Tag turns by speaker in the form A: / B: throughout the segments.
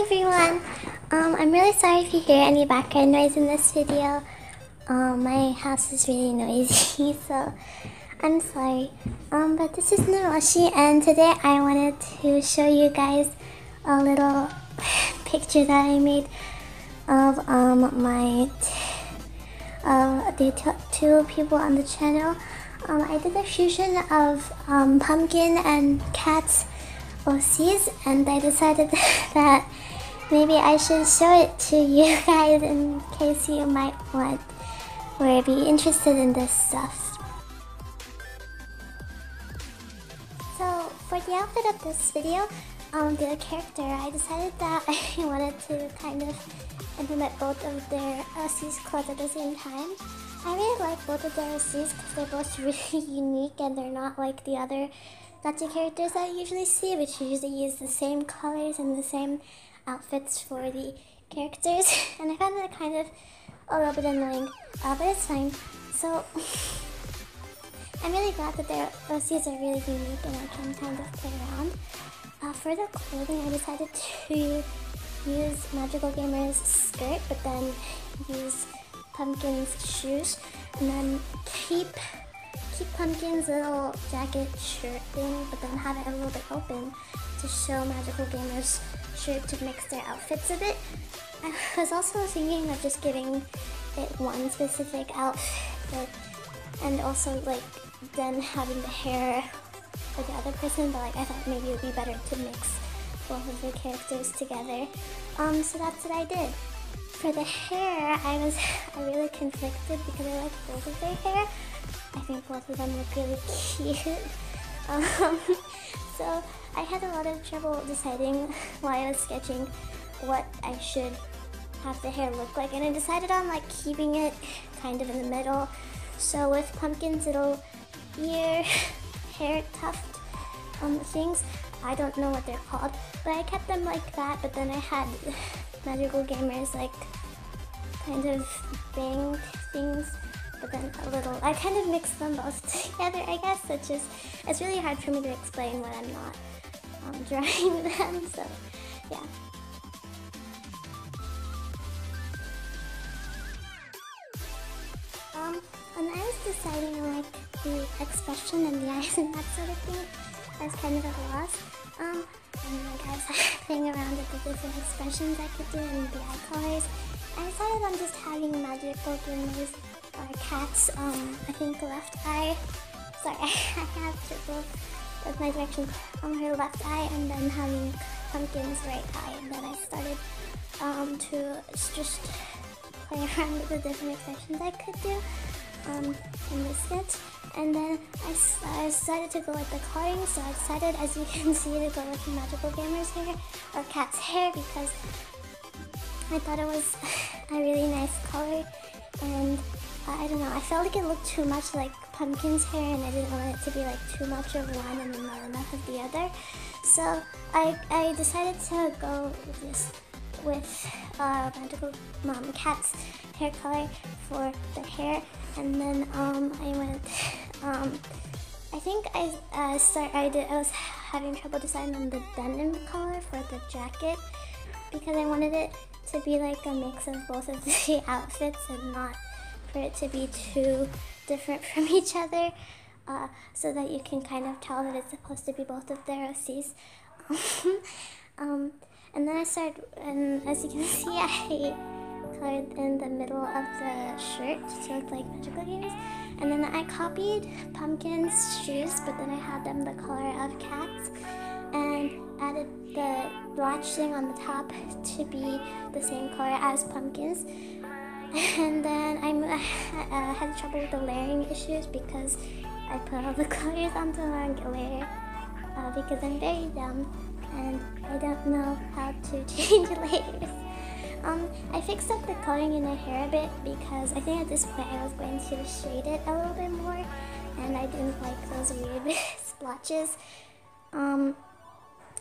A: everyone! I'm really sorry if you hear any background noise in this video. My house is really noisy, so I'm sorry. But this is Nymoshi, and today I wanted to show you guys a little picture that I made of the two people on the channel. I did a fusion of pumpkin and cat's OCs, and I decided that maybe I should show it to you guys in case you might want or be interested in this stuff. So for the outfit of this video, the character, I decided that I wanted to kind of implement both of their OCs clothes at the same time. I really like both of their OCs because they're both really unique and they're not like the other gacha characters that I usually see, which usually use the same colors and the same outfits for the characters. And I found that kind of a little bit annoying, but it's fine. So I'm really glad that their OCs are really unique and I can kind of play around. For the clothing, I decided to use Magical Gamer's skirt, but then use Pumpkin's shoes, and then keep Pumpkin's little jacket shirt thing, but then have it a little bit open to show Magical Gamer's shirt to mix their outfits a bit. I was also thinking of just giving it one specific outfit, and also like then having the hair for the other person, but like I thought maybe it would be better to mix both of the characters together. So that's what I did. For the hair, I really conflicted because I like both of their hair. I think both of them look really cute. So I had a lot of trouble deciding while I was sketching what I should have the hair look like, and I decided on like keeping it kind of in the middle. So with Pumpkin's little ear hair tuft things, I don't know what they're called, but I kept them like that, but then I had Magical Gamers like kind of bang things, but then a little, I kind of mixed them both together, I guess. It's really hard for me to explain when I'm not drawing them, so yeah. When I was deciding on like the expression and the eyes and that sort of thing, I was kind of at a loss. And like I was playing around with the different expressions I could do and the eye colors. I decided on just having Magical Gamers or Cat's, I think left eye. Sorry, I have trouble with my direction. Her left eye, and then having Pumpkin's right eye. And then I started to just play around with the different expressions I could do in the sketch. And then I decided to go with the coloring, so I decided, as you can see, to go with Magical Gamer's hair or Cat's hair because I thought it was a really nice color, and I don't know, I felt like it looked too much like Pumpkin's hair and I didn't want it to be like too much of one and then not enough of the other. So I decided to go with Magical Cat's hair color for the hair, and then I went. I think I was having trouble deciding on the denim color for the jacket because I wanted it to be like a mix of both of the outfits and not for it to be too different from each other, so that you can kind of tell that it's supposed to be both of their OCs. And then I started, and as you can see, I colored in the middle of the shirt to look like Magical Gamers. And then I copied Pumpkin's shoes, but then I had them the color of Cat's and added the latch thing on the top to be the same color as Pumpkin's. And then I had trouble with the layering issues because I put all the colors onto the wrong layer because I'm very dumb and I don't know how to change layers. I fixed up the coloring in her hair a bit because I think at this point I was going to shade it a little bit more, and I didn't like those weird splotches. And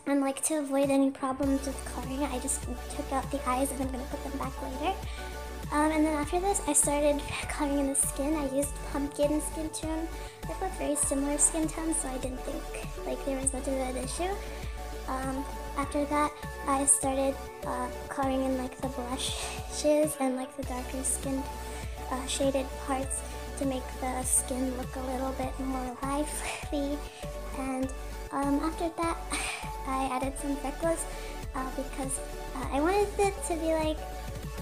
A: like to avoid any problems with coloring, I just took out the eyes and I'm going to put them back later. And then after this, I started coloring in the skin. I used Pumpkin skin tone. They're both very similar skin tones, so I didn't think like there was much of an issue. After that, I started coloring in like the blushes and like the darker skin shaded parts to make the skin look a little bit more lively. And after that, I added some freckles because I wanted it to be like,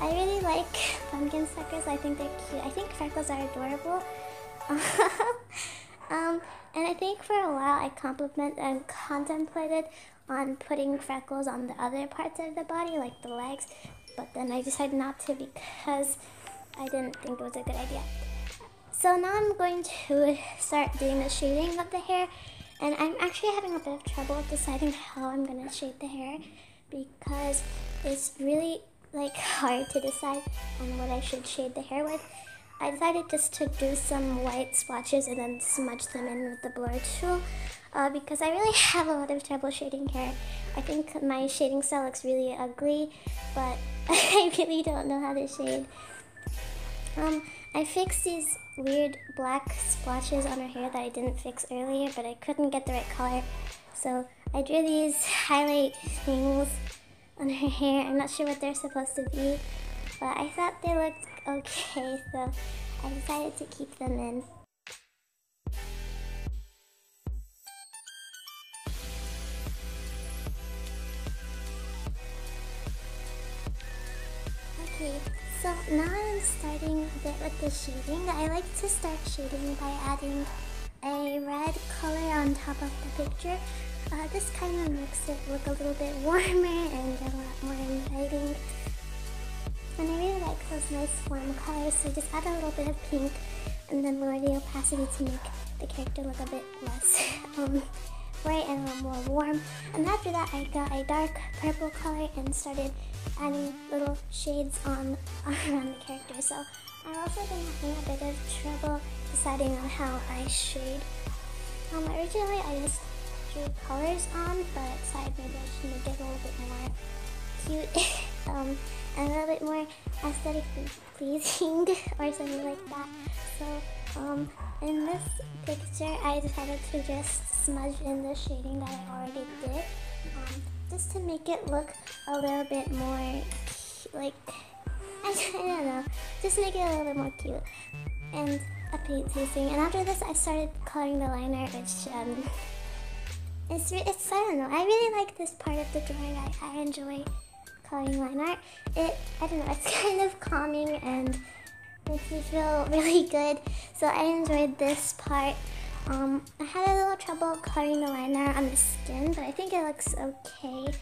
A: I really like pumpkin suckers. I think they're cute. I think freckles are adorable. And I think for a while I contemplated on putting freckles on the other parts of the body, like the legs, but then I decided not to because I didn't think it was a good idea. So now I'm going to start doing the shading of the hair, and I'm actually having a bit of trouble deciding how I'm going to shade the hair because it's really like hard to decide on what I should shade the hair with. I decided just to do some white splotches and then smudge them in with the blur tool because I really have a lot of trouble shading hair. I think my shading style looks really ugly, but I really don't know how to shade. I fixed these weird black splotches on her hair that I didn't fix earlier, but I couldn't get the right color. So I drew these highlight things on her hair. I'm not sure what they're supposed to be, but I thought they looked okay, so I decided to keep them in. Okay, so now I'm starting a bit with the shading. I like to start shading by adding a red color on top of the picture. This kind of makes it look a little bit warmer and a lot more inviting. And I really like those nice warm colors, so just add a little bit of pink and then lower the opacity to make the character look a bit less bright and a little more warm. And after that, I got a dark purple color and started adding little shades on around the character. So I've also been having a bit of trouble deciding on how I shade. Originally I just drew colors on, but I decided maybe I should make it a little bit more cute and a little bit more aesthetically pleasing or something like that. So in this picture, I decided to just smudge in the shading that I already did, just to make it look a little bit more like, I don't know, just make it a little bit more cute and appeasing. And after this, I started coloring the liner, which it's I don't know, I really like this part of the drawing. I enjoy coloring line art. I don't know, it's kind of calming and makes me feel really good. So I enjoyed this part. I had a little trouble coloring the liner on the skin, but I think it looks okay.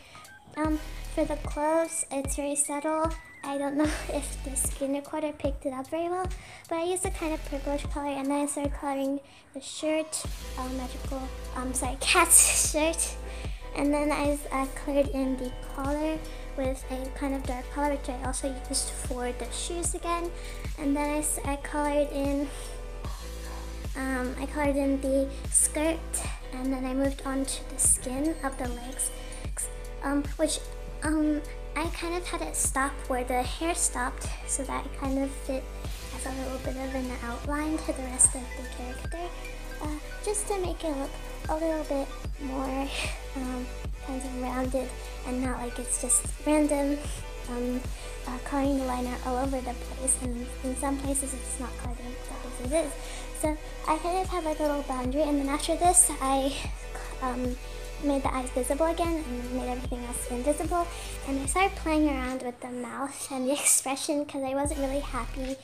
A: For the clothes, it's very subtle. I don't know if the screen recorder picked it up very well, but I used a kind of purplish color, and then I started coloring the shirt, cat's shirt, and then I colored in the collar with a kind of dark color, which I also used for the shoes again, and then I colored in the skirt, and then I moved on to the skin of the legs, which I kind of had it stop where the hair stopped, so that it kind of fit as a little bit of an outline to the rest of the character, just to make it look a little bit more kind of rounded and not like it's just random coloring the liner all over the place, and in some places it's not colored, in some places it is. So I kind of have like a little boundary, and then after this I made the eyes visible again and made everything else invisible, and I started playing around with the mouth and the expression because I wasn't really happy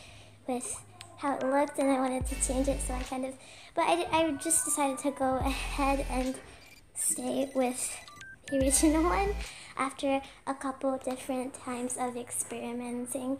A: with how it looked and I wanted to change it, so I just decided to go ahead and stay with the original one after a couple different times of experimenting.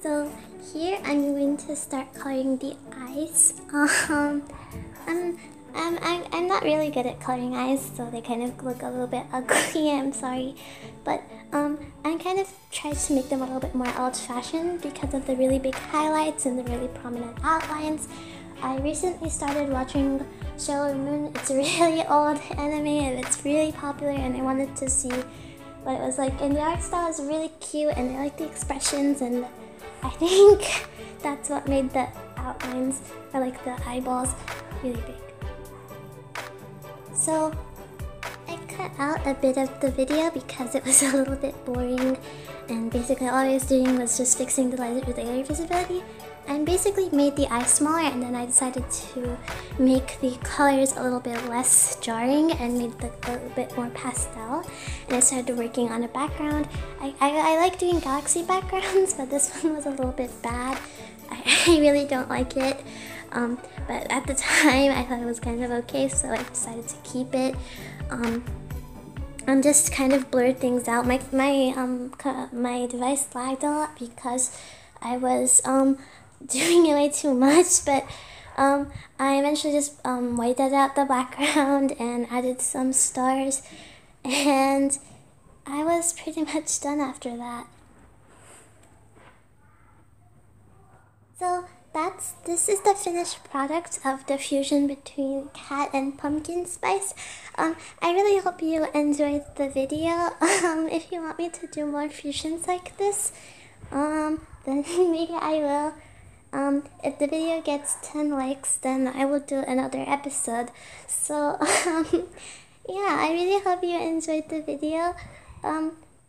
A: So here I'm going to start coloring the eyes. I'm not really good at coloring eyes, so they kind of look a little bit ugly. I'm sorry, but I kind of tried to make them a little bit more old-fashioned because of the really big highlights and the really prominent outlines. I recently started watching Sailor Moon. It's a really old anime and it's really popular, and I wanted to see what it was like. And the art style is really cute, and I like the expressions, and I think that's what made the outlines, or like the eyeballs, really big. So I cut out a bit of the video because it was a little bit boring, and basically all I was doing was just fixing the layer visibility. I basically made the eye smaller, and then I decided to make the colors a little bit less jarring and made the a little bit more pastel. And I started working on a background. I like doing galaxy backgrounds, but this one was a little bit bad. I really don't like it. But at the time I thought it was kind of okay, so I decided to keep it. And just kind of blurred things out. My device lagged a lot because I was doing it way too much, but I eventually just whited out the background and added some stars, and I was pretty much done after that. So this is the finished product of the fusion between cat and pumpkin spice. I really hope you enjoyed the video. If you want me to do more fusions like this, then maybe I will. If the video gets 10 likes, then I will do another episode. So yeah, I really hope you enjoyed the video.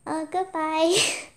A: Goodbye.